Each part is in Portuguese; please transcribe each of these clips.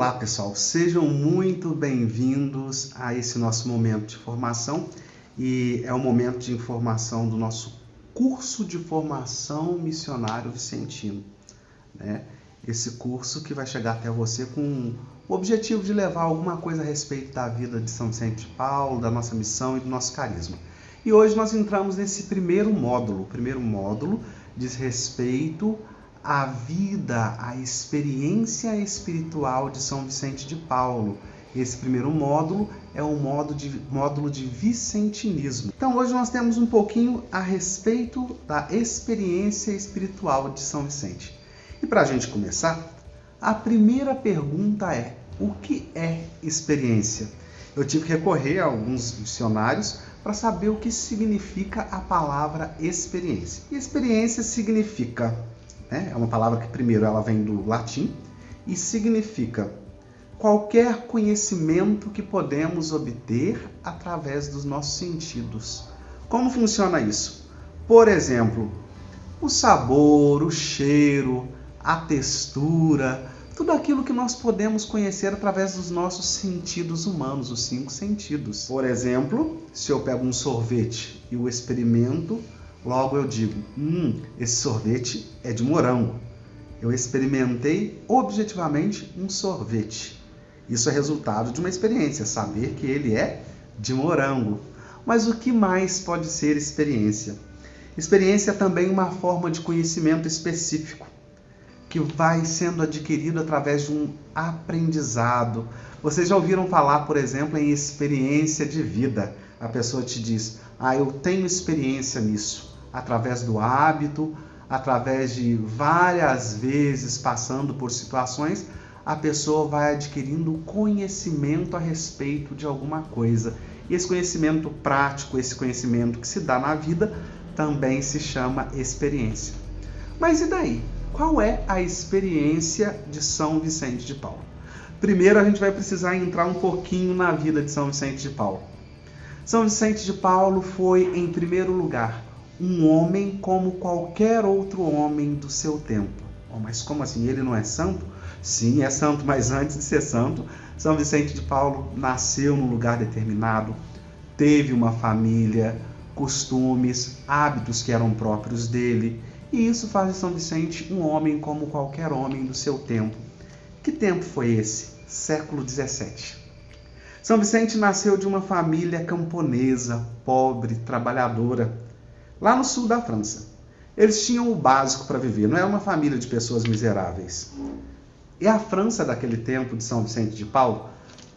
Olá pessoal, sejam muito bem-vindos a esse nosso momento de formação e é o momento de informação do nosso curso de formação missionário vicentino, né? Esse curso que vai chegar até você com o objetivo de levar alguma coisa a respeito da vida de São Vicente de Paulo, da nossa missão e do nosso carisma. E hoje nós entramos nesse primeiro módulo. O primeiro módulo diz respeito à vida, à experiência espiritual de São Vicente de Paulo. Esse primeiro módulo é o módulo de vicentinismo. Então hoje nós temos um pouquinho a respeito da experiência espiritual de São Vicente. E para a gente começar, a primeira pergunta é: o que é experiência? Eu tive que recorrer a alguns dicionários para saber o que significa a palavra experiência. E experiência significa, é uma palavra que primeiro ela vem do latim e significa qualquer conhecimento que podemos obter através dos nossos sentidos. Como funciona isso? Por exemplo, o sabor, o cheiro, a textura, tudo aquilo que nós podemos conhecer através dos nossos sentidos humanos, os 5 sentidos. Por exemplo, se eu pego um sorvete e o experimento, logo eu digo, esse sorvete é de morango. Eu experimentei objetivamente um sorvete. Isso é resultado de uma experiência, saber que ele é de morango. Mas o que mais pode ser experiência? Experiência é também uma forma de conhecimento específico, que vai sendo adquirido através de um aprendizado. Vocês já ouviram falar, por exemplo, em experiência de vida. A pessoa te diz, eu tenho experiência nisso. Através do hábito, através de várias vezes passando por situações, a pessoa vai adquirindo conhecimento a respeito de alguma coisa. E esse conhecimento prático, esse conhecimento que se dá na vida, também se chama experiência. Mas e daí? Qual é a experiência de São Vicente de Paulo? Primeiro a gente vai precisar entrar um pouquinho na vida de São Vicente de Paulo. São Vicente de Paulo foi, em primeiro lugar, um homem como qualquer outro homem do seu tempo. Mas como assim? Ele não é santo? Sim, é santo, mas antes de ser santo, São Vicente de Paulo nasceu num lugar determinado, teve uma família, costumes, hábitos que eram próprios dele, e isso faz de São Vicente um homem como qualquer homem do seu tempo. Que tempo foi esse? Século XVII. São Vicente nasceu de uma família camponesa, pobre, trabalhadora, lá no sul da França. Eles tinham o básico para viver, não era uma família de pessoas miseráveis. E a França daquele tempo de São Vicente de Paulo,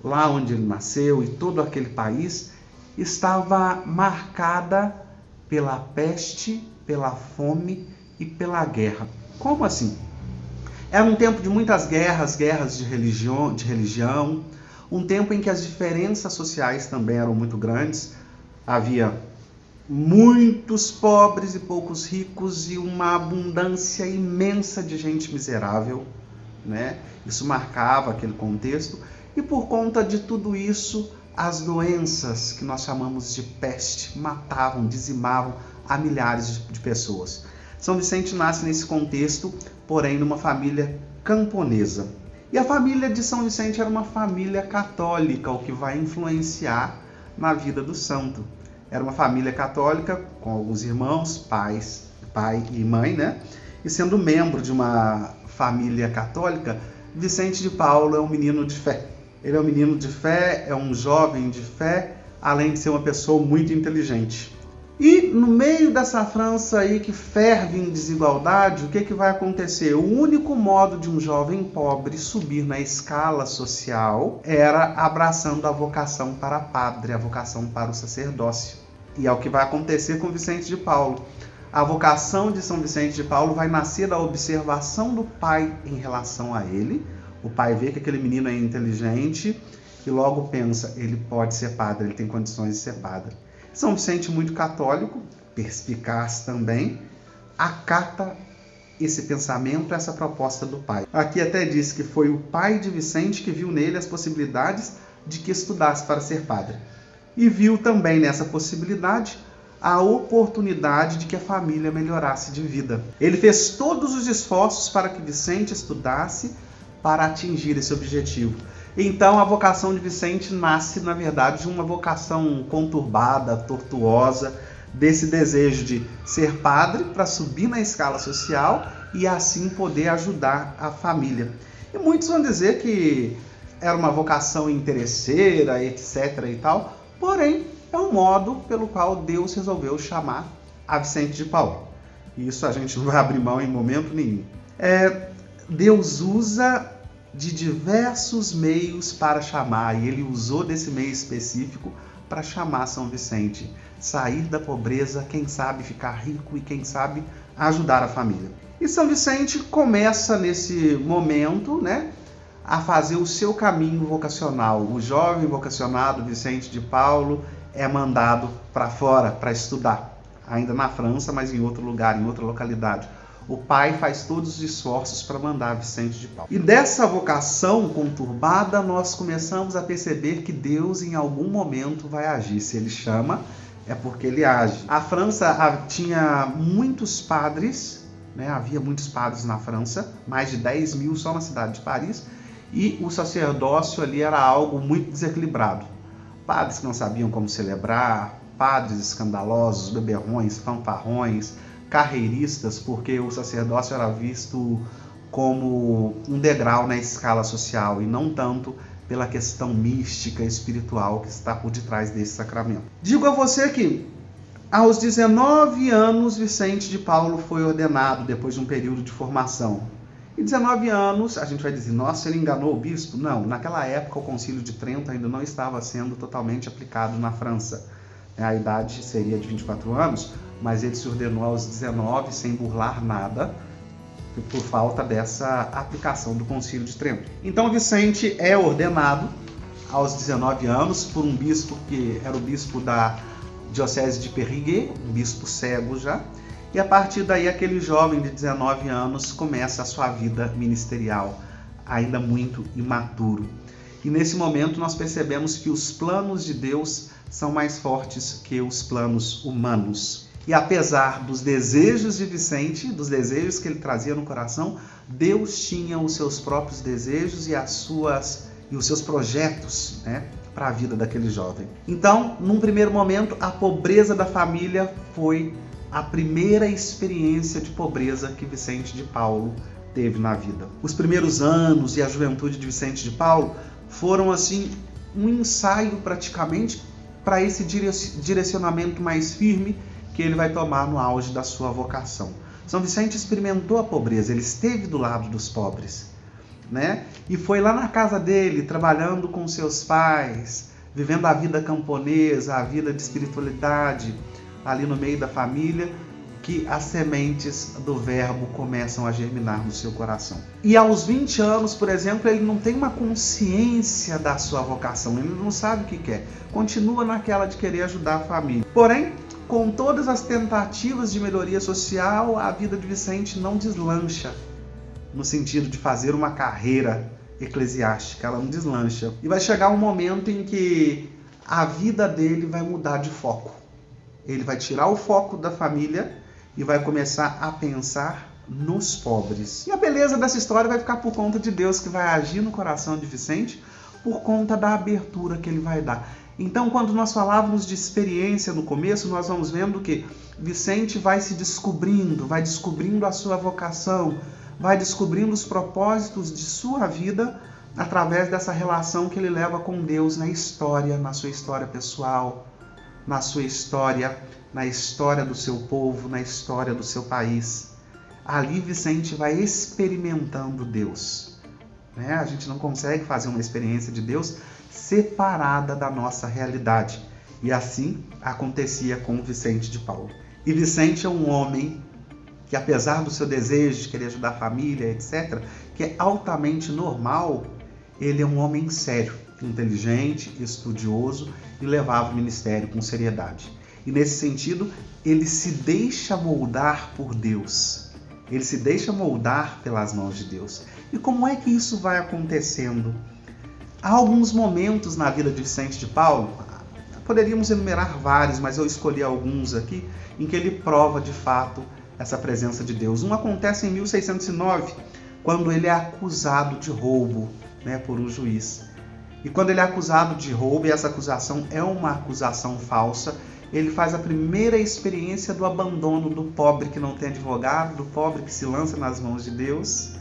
lá onde ele nasceu e todo aquele país, estava marcada pela peste, pela fome e pela guerra. Como assim? Era um tempo de muitas guerras de religião, um tempo em que as diferenças sociais também eram muito grandes. Havia muitos pobres e poucos ricos e uma abundância imensa de gente miserável, né? Isso marcava aquele contexto e por conta de tudo isso, as doenças que nós chamamos de peste matavam, dizimavam a milhares de pessoas. São Vicente nasce nesse contexto, porém numa família camponesa. E a família de São Vicente era uma família católica, o que vai influenciar na vida do santo. Era uma família católica com alguns irmãos, pai e mãe, né? E sendo membro de uma família católica, Vicente de Paulo é um menino de fé. Ele é um menino de fé, é um jovem de fé, além de ser uma pessoa muito inteligente. E no meio dessa França aí que ferve em desigualdade, o que vai acontecer? O único modo de um jovem pobre subir na escala social era abraçando a vocação para padre, a vocação para o sacerdócio. E é o que vai acontecer com Vicente de Paulo. A vocação de São Vicente de Paulo vai nascer da observação do pai em relação a ele. O pai vê que aquele menino é inteligente e logo pensa, ele pode ser padre, ele tem condições de ser padre. São Vicente, muito católico, perspicaz também, acata esse pensamento, essa proposta do pai. Aqui até diz que foi o pai de Vicente que viu nele as possibilidades de que estudasse para ser padre. E viu também nessa possibilidade a oportunidade de que a família melhorasse de vida. Ele fez todos os esforços para que Vicente estudasse, para atingir esse objetivo. Então a vocação de Vicente nasce, na verdade, de uma vocação conturbada, tortuosa, desse desejo de ser padre para subir na escala social e assim poder ajudar a família. E muitos vão dizer que era uma vocação interesseira, etc. e tal, porém é um modo pelo qual Deus resolveu chamar a Vicente de Paulo. E isso a gente não vai abrir mão em momento nenhum. Deus usa de diversos meios para chamar, e ele usou desse meio específico para chamar São Vicente, sair da pobreza, quem sabe ficar rico e quem sabe ajudar a família. E São Vicente começa nesse momento, a fazer o seu caminho vocacional. O jovem vocacionado Vicente de Paulo é mandado para fora para estudar, ainda na França, mas em outro lugar, em outra localidade. O pai faz todos os esforços para mandar Vicente de Paulo. E dessa vocação conturbada, nós começamos a perceber que Deus em algum momento vai agir. Se ele chama, é porque ele age. A França tinha muitos padres, havia muitos padres na França, mais de 10 mil só na cidade de Paris, e o sacerdócio ali era algo muito desequilibrado. Padres que não sabiam como celebrar, padres escandalosos, beberrões, fanfarrões, carreiristas, porque o sacerdócio era visto como um degrau na escala social e não tanto pela questão mística e espiritual que está por detrás desse sacramento. Digo a você que aos 19 anos Vicente de Paulo foi ordenado depois de um período de formação. E 19 anos, a gente vai dizer, nossa, ele enganou o bispo? Não, naquela época o Concílio de Trento ainda não estava sendo totalmente aplicado na França. A idade seria de 24 anos, mas ele se ordenou aos 19 sem burlar nada, por falta dessa aplicação do Concílio de Trento. Então Vicente é ordenado aos 19 anos por um bispo que era o bispo da diocese de Périgueux, um bispo cego já, e a partir daí aquele jovem de 19 anos começa a sua vida ministerial, ainda muito imaturo. E nesse momento nós percebemos que os planos de Deus são mais fortes que os planos humanos. E apesar dos desejos de Vicente, dos desejos que ele trazia no coração, Deus tinha os seus próprios desejos e os seus projetos, para a vida daquele jovem. Então, num primeiro momento, a pobreza da família foi a primeira experiência de pobreza que Vicente de Paulo teve na vida. Os primeiros anos e a juventude de Vicente de Paulo foram assim um ensaio praticamente para esse direcionamento mais firme que ele vai tomar no auge da sua vocação. São Vicente experimentou a pobreza, ele esteve do lado dos pobres, E foi lá na casa dele, trabalhando com seus pais, vivendo a vida camponesa, a vida de espiritualidade, ali no meio da família, que as sementes do verbo começam a germinar no seu coração. E aos 20 anos, por exemplo, ele não tem uma consciência da sua vocação, ele não sabe o que quer, continua naquela de querer ajudar a família. Porém, com todas as tentativas de melhoria social, a vida de Vicente não deslancha no sentido de fazer uma carreira eclesiástica, ela não deslancha. E vai chegar um momento em que a vida dele vai mudar de foco. Ele vai tirar o foco da família e vai começar a pensar nos pobres. E a beleza dessa história vai ficar por conta de Deus, que vai agir no coração de Vicente por conta da abertura que ele vai dar. Então, quando nós falávamos de experiência no começo, nós vamos vendo que Vicente vai se descobrindo, vai descobrindo a sua vocação, vai descobrindo os propósitos de sua vida através dessa relação que ele leva com Deus na história, na sua história pessoal, na sua história, na história do seu povo, na história do seu país. Ali Vicente vai experimentando Deus. A gente não consegue fazer uma experiência de Deus separada da nossa realidade. E assim acontecia com Vicente de Paulo. E Vicente é um homem que, apesar do seu desejo de querer ajudar a família, etc., que é altamente normal, ele é um homem sério, inteligente, estudioso e levava o ministério com seriedade. E nesse sentido, ele se deixa moldar por Deus. Ele se deixa moldar pelas mãos de Deus. E como é que isso vai acontecendo? Há alguns momentos na vida de Vicente de Paulo, poderíamos enumerar vários, mas eu escolhi alguns aqui, em que ele prova de fato essa presença de Deus. Um acontece em 1609, quando ele é acusado de roubo, né, por um juiz. E quando ele é acusado de roubo, e essa acusação é uma acusação falsa, ele faz a primeira experiência do abandono do pobre que não tem advogado, do pobre que se lança nas mãos de Deus,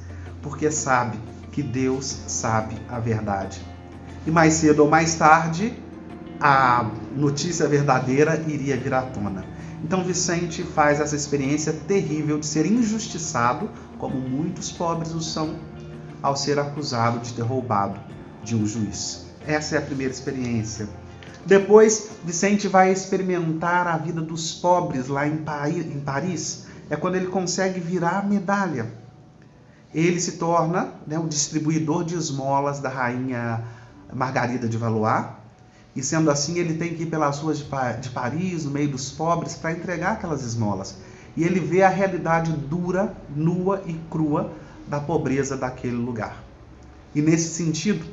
porque sabe que Deus sabe a verdade. E mais cedo ou mais tarde, a notícia verdadeira iria vir à tona. Então Vicente faz essa experiência terrível de ser injustiçado, como muitos pobres o são, ao ser acusado de ter roubado de um juiz. Essa é a primeira experiência. Depois, Vicente vai experimentar a vida dos pobres lá em Paris. É quando ele consegue virar a medalha. Ele se torna, né, o distribuidor de esmolas da rainha Margarida de Valois. E sendo assim, ele tem que ir pelas ruas de Paris, no meio dos pobres, para entregar aquelas esmolas. E ele vê a realidade dura, nua e crua da pobreza daquele lugar. E nesse sentido,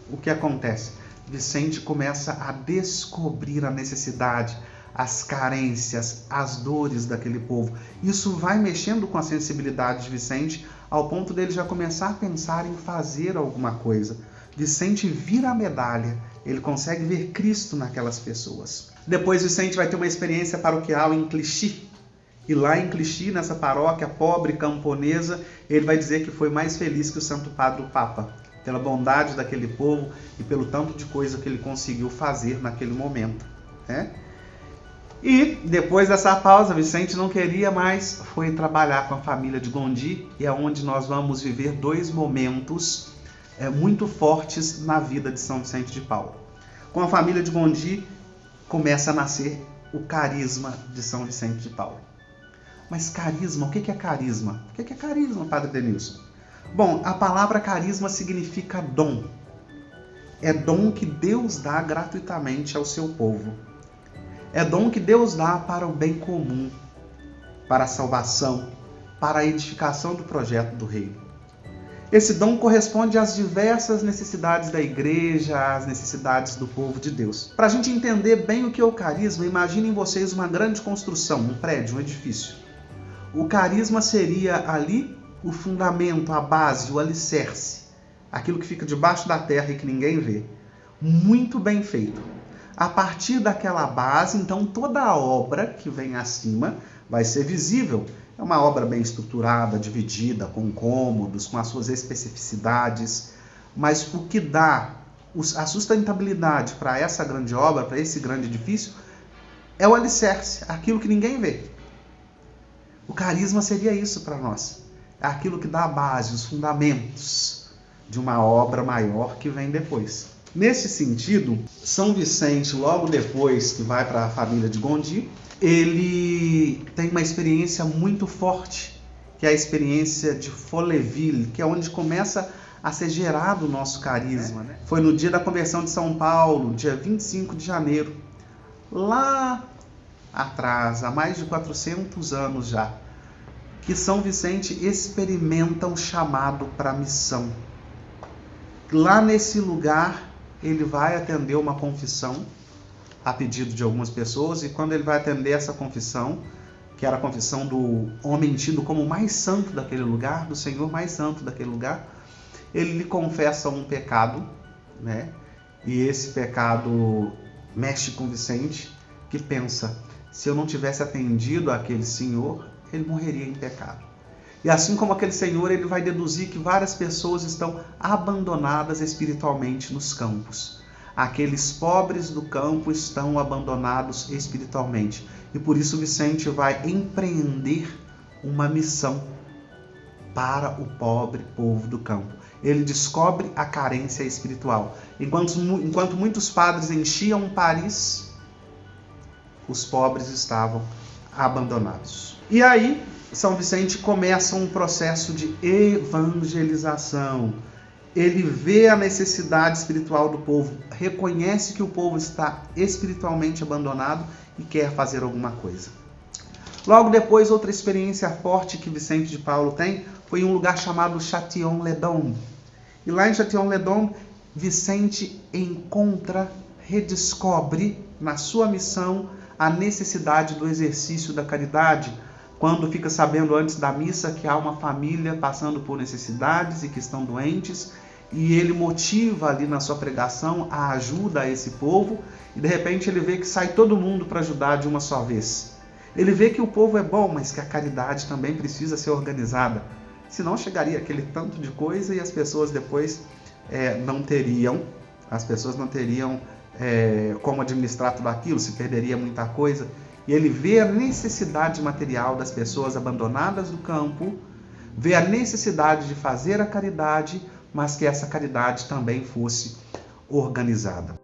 o que acontece? Vicente começa a descobrir a necessidade, as carências, as dores daquele povo. Isso vai mexendo com a sensibilidade de Vicente, ao ponto dele já começar a pensar em fazer alguma coisa. Vicente vira a medalha, ele consegue ver Cristo naquelas pessoas. Depois Vicente vai ter uma experiência paroquial em Clichy. E lá em Clichy, nessa paróquia pobre camponesa, ele vai dizer que foi mais feliz que o Santo Padre o Papa, pela bondade daquele povo e pelo tanto de coisa que ele conseguiu fazer naquele momento, né? E depois dessa pausa, Vicente não queria mais, foi trabalhar com a família de Gondi, e é onde nós vamos viver dois momentos muito fortes na vida de São Vicente de Paulo. Com a família de Gondi começa a nascer o carisma de São Vicente de Paulo. Mas carisma, o que é carisma? O que é carisma, Padre Denilson? Bom, a palavra carisma significa dom. É dom que Deus dá gratuitamente ao seu povo. É dom que Deus dá para o bem comum, para a salvação, para a edificação do projeto do reino. Esse dom corresponde às diversas necessidades da igreja, às necessidades do povo de Deus. Para a gente entender bem o que é o carisma, imaginem vocês uma grande construção, um prédio, um edifício. O carisma seria ali o fundamento, a base, o alicerce, aquilo que fica debaixo da terra e que ninguém vê. Muito bem feito. A partir daquela base, então, toda a obra que vem acima vai ser visível. É uma obra bem estruturada, dividida, com cômodos, com as suas especificidades. Mas o que dá a sustentabilidade para essa grande obra, para esse grande edifício, é o alicerce, aquilo que ninguém vê. O carisma seria isso para nós. É aquilo que dá a base, os fundamentos de uma obra maior que vem depois. Nesse sentido, São Vicente, logo depois que vai para a família de Gondi, ele tem uma experiência muito forte, que é a experiência de Folleville, que é onde começa a ser gerado o nosso carisma. Foi no dia da conversão de São Paulo, dia 25 de janeiro, lá atrás, há mais de 400 anos já, que São Vicente experimenta o chamado para a missão. Lá nesse lugar, ele vai atender uma confissão a pedido de algumas pessoas, e quando ele vai atender essa confissão, que era a confissão do homem tido como o mais santo daquele lugar, do Senhor mais santo daquele lugar, ele lhe confessa um pecado, né? E esse pecado mexe com Vicente, que pensa, se eu não tivesse atendido àquele senhor, ele morreria em pecado. E assim como aquele senhor, ele vai deduzir que várias pessoas estão abandonadas espiritualmente nos campos. Aqueles pobres do campo estão abandonados espiritualmente. E por isso Vicente vai empreender uma missão para o pobre povo do campo. Ele descobre a carência espiritual. Enquanto muitos padres enchiam Paris, os pobres estavam abandonados. E aí, São Vicente começa um processo de evangelização. Ele vê a necessidade espiritual do povo, reconhece que o povo está espiritualmente abandonado e quer fazer alguma coisa. Logo depois, outra experiência forte que Vicente de Paulo tem foi em um lugar chamado Châtillon-les-Dombes. E lá em Châtillon-les-Dombes, Vicente redescobre na sua missão a necessidade do exercício da caridade, quando fica sabendo antes da missa que há uma família passando por necessidades e que estão doentes, e ele motiva ali na sua pregação a ajuda a esse povo, e de repente ele vê que sai todo mundo para ajudar de uma só vez. Ele vê que o povo é bom, mas que a caridade também precisa ser organizada. Senão chegaria aquele tanto de coisa e as pessoas depois não teriam como administrar tudo aquilo, se perderia muita coisa. E ele vê a necessidade material das pessoas abandonadas do campo, vê a necessidade de fazer a caridade, mas que essa caridade também fosse organizada.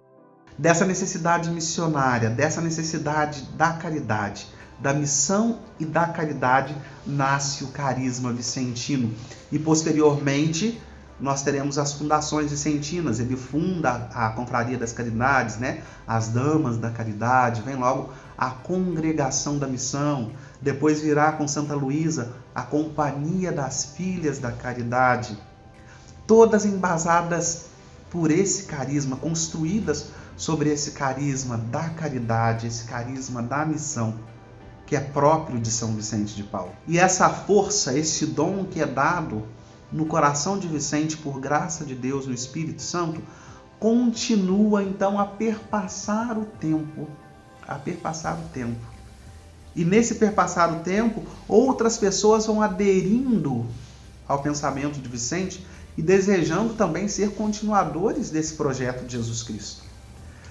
Dessa necessidade missionária, dessa necessidade da caridade, da missão e da caridade, nasce o carisma vicentino. E posteriormente nós teremos as fundações vicentinas. Ele funda a Confraria das Caridades, as Damas da Caridade, vem logo a Congregação da Missão, depois virá com Santa Luísa a Companhia das Filhas da Caridade, todas embasadas por esse carisma, construídas sobre esse carisma da caridade, esse carisma da missão, que é próprio de São Vicente de Paulo. E essa força, esse dom que é dado no coração de Vicente por graça de Deus no Espírito Santo, continua então a perpassar o tempo. E nesse perpassar o tempo, outras pessoas vão aderindo ao pensamento de Vicente e desejando também ser continuadores desse projeto de Jesus Cristo.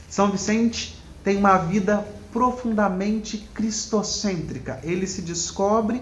São Vicente tem uma vida profundamente cristocêntrica. Ele se descobre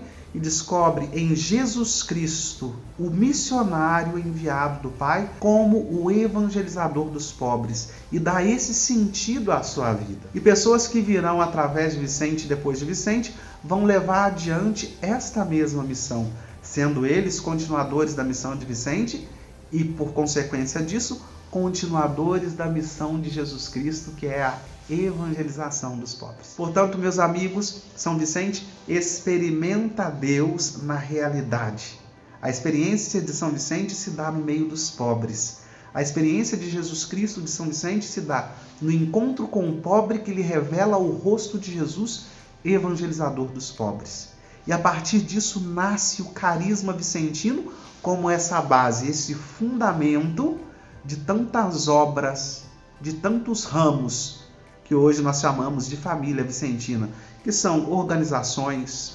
em Jesus Cristo, o missionário enviado do Pai, como o evangelizador dos pobres, e dá esse sentido à sua vida. E pessoas que virão através de Vicente e depois de Vicente vão levar adiante esta mesma missão, sendo eles continuadores da missão de Vicente e, por consequência disso, continuadores da missão de Jesus Cristo, que é a evangelização dos pobres. Portanto, meus amigos, São Vicente experimenta Deus na realidade. A experiência de São Vicente se dá no meio dos pobres. A experiência de Jesus Cristo de São Vicente se dá no encontro com o pobre que lhe revela o rosto de Jesus, evangelizador dos pobres. E a partir disso nasce o carisma vicentino como essa base, esse fundamento de tantas obras, de tantos ramos que hoje nós chamamos de família vicentina, que são organizações,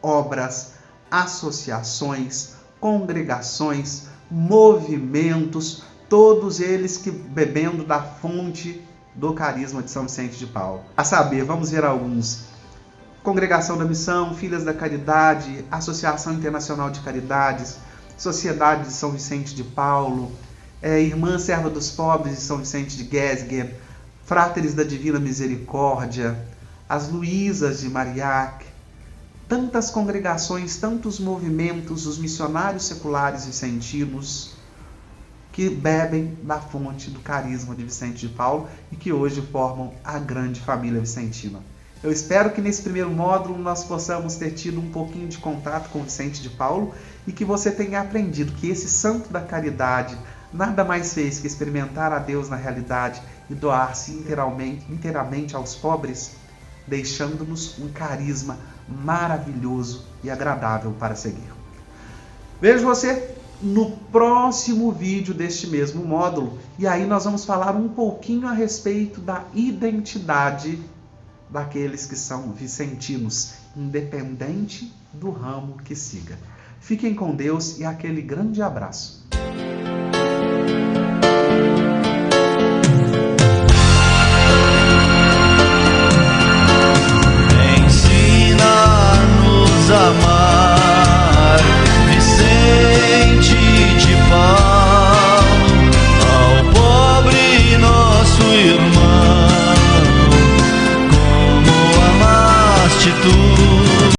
obras, associações, congregações, movimentos, todos eles que bebendo da fonte do carisma de São Vicente de Paulo. A saber, vamos ver alguns: Congregação da Missão, Filhas da Caridade, Associação Internacional de Caridades, Sociedade de São Vicente de Paulo, Irmã Serva dos Pobres de São Vicente de Gesgen, Fráteres da Divina Misericórdia, as Luísas de Marillac, tantas congregações, tantos movimentos, os missionários seculares vicentinos, que bebem da fonte do carisma de Vicente de Paulo e que hoje formam a grande família vicentina. Eu espero que nesse primeiro módulo nós possamos ter tido um pouquinho de contato com Vicente de Paulo e que você tenha aprendido que esse santo da caridade nada mais fez que experimentar a Deus na realidade e doar-se inteiramente aos pobres, deixando-nos um carisma maravilhoso e agradável para seguir. Vejo você no próximo vídeo deste mesmo módulo, e aí nós vamos falar um pouquinho a respeito da identidade daqueles que são vicentinos, independente do ramo que siga. Fiquem com Deus e aquele grande abraço.